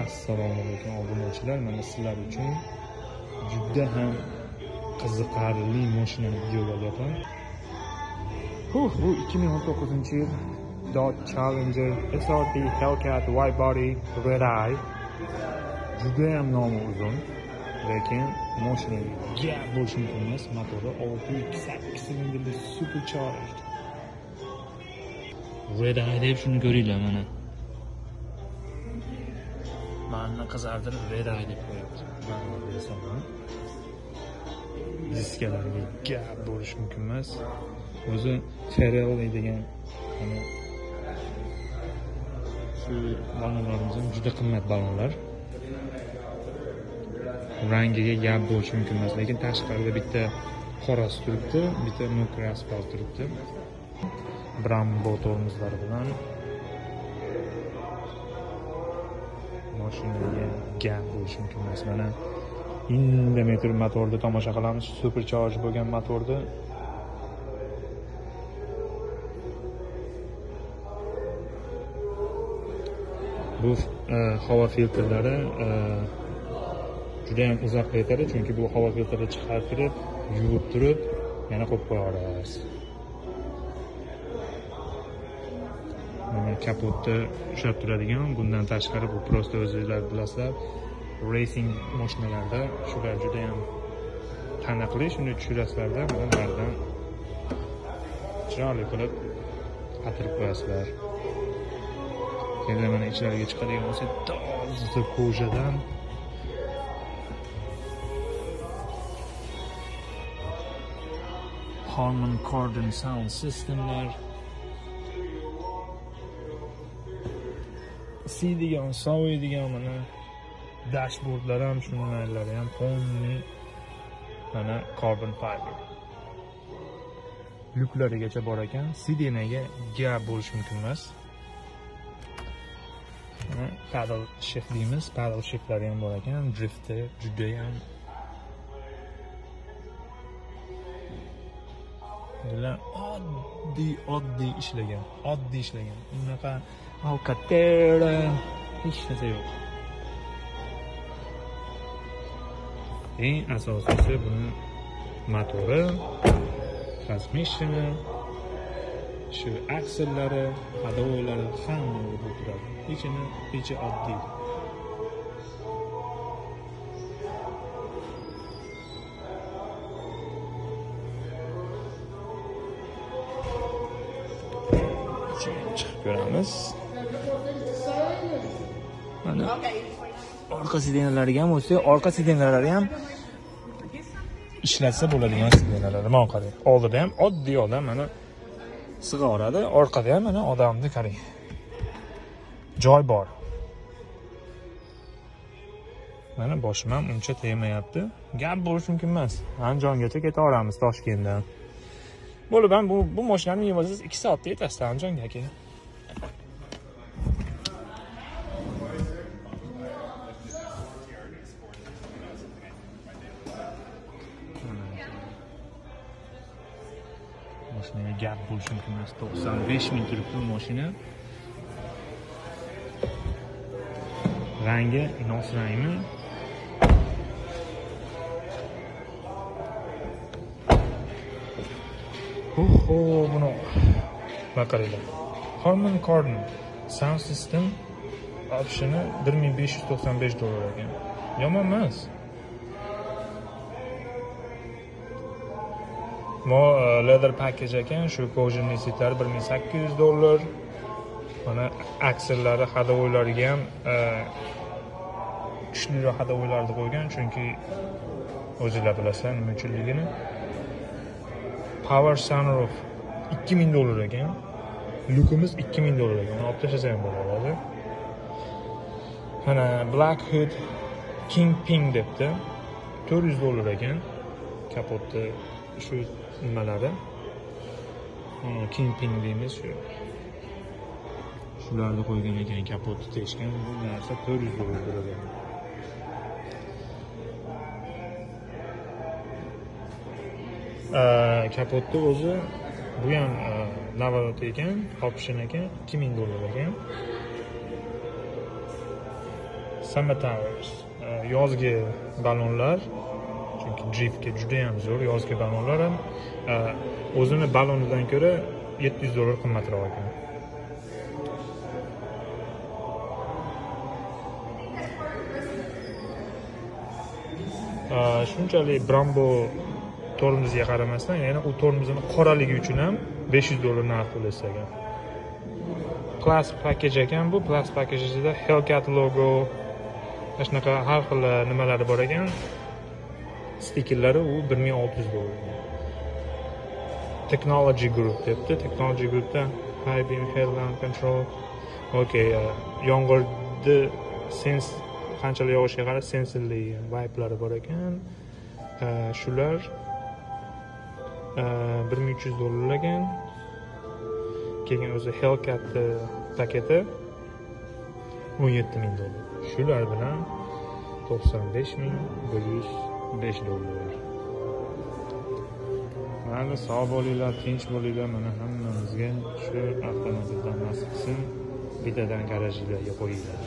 Assalomu alaykum obunachilar. Mana sizlar uchun juda ham qiziqarli mashinani videoga olyapman. Bu 2019-yil Dodge Challenger SRT Hellcat wide body red eye. Juda ham nomi uzun, lekin mashina gap bo'lishi mumkin emas. Motori 6.8 silindrli Supercharged. Red eye deb shuni ko'ringlar mana. Mani qizartirib red eye deb qo'yapti. Mana desam, diskalarga gap bo'lishi mumkin emas. O'zi Ferrari degan mana shu ballonlarimiz ham juda qimmat ballonlar. Rangiga gap bo'lishi mumkin emas, lekin tashqarida bitta qorasi turibdi, bitta mokra asfalt turibdi. Brembo tormozlari bilan mashinaga gap bo'lishi mumkin emas. Mana indametr motorni tomosha qilamiz, supercharge bo'lgan motorni. Bu havo filtrlari juda ham uzoq yetadi, chunki bu havo filtrini chiqartirib, yuvib turib, yana qo'yib qo'yamiz. Mana kapotda ushlab turadigan, bundan tashqari bu prosta o'zingizlar bilasizlar, racing mashinalarda shular juda ham taniqli, shuni tushirasizlarda, mana ulardan chiroyli qilib atirib qo'yasizlar. Endi mana ichlariga chiqadigan bo'lsa, toza ko'jadan Harman Kardon sound systemlar, siydigan, soviydigan mana dashbordlar ham, shunaqalari ham ponni mana carbon fiber. Yuklarigacha bor ekan, sidenaga gap bo'lishi mumkin emas. Paddle shift deymiz, paddle shiftlari ham bor ekan, driftda juda ham bular oddiy ishlagan. Unaqa alkatera hech narsa yo'q. Eng asosiysi buni motori, transmissioni, shu aksellari, hadovoylari hamma bo'lib turadi. Ichi oddiy. Chiqib ko'ramiz. Mana orqa sidenalariga ham o'tsa, orqa sidenalari ham ishlatsa bo'ladigan sidenalar. Mana qarang. Oldida ham oddiy odam mana sig'oradi, orqada ham mana odamni qarang. Joy bor. Mana boshim ham uncha tegmayapti. Gap bo'lish mumkin emas. Andijongacha keta olamiz Toshkentdan. Bo'lib ham bu mashinani yig'asiz 2 soatda yetasiz Andijonga aka. Mashinaga gap bo'lishi mumkin emas. 95 ming turibdi bu mashina. Rangi nosrangmi? Buni qaranglar. Harman Kardon sound system optioni $1595 ekan. Yomon emas. Leather package ekan, shu kojani setlari $1800. Mana aksellari, hadovoylariga ham kuchliroq hadovoylarni qo'ygan, chunki o'zingizlar bilasizlar nima uchunligini. Power sunroof $2000 ekan. Lukimiz $2000 ekan. Olib tashlasa ham bo'ladi. Mana Black Hood Kingpin debdi. $400 ekan. Kapotda shu nimalari. Kingpin deymiz shu. Shularni qo'ygan ekan, kapotni teshgan. Bu narsa $400 ekan. Kapotni o'zi bu ham navalot ekan, option ekan, $2000 ekan. summer tires, yozgi ballonlar, chunki Jeepga juda ham zo'r yozgi ballonlar ham o'zini ballonidan ko'ra $700 qimmatroq ekan. Shunchalik Brembo tormozga qaramasdan, yana u tormozini qoraligi uchun ham $500 narx to'lasagan. Plus package ekan bu. Plus package ichida hellcat logo, shunaqa har xil nimalari bor ekan. Stikerlari u $1600. Technology group debdi. Technology groupda high beam headlamp control. Okay, yomg'irni sense qanchalik yog'ishiga qarab sensorli wipe'lari bor ekan. Shular $1300 ekan. Keyin o'zi hellcat paketi $17000. Shular bilan $95,105. Mana sog' bo'linglar, tinch bo'linglar. Mana hammamizga shu avtomobildan nasib qilsin. Bittadan garajlarga qo'yinglar.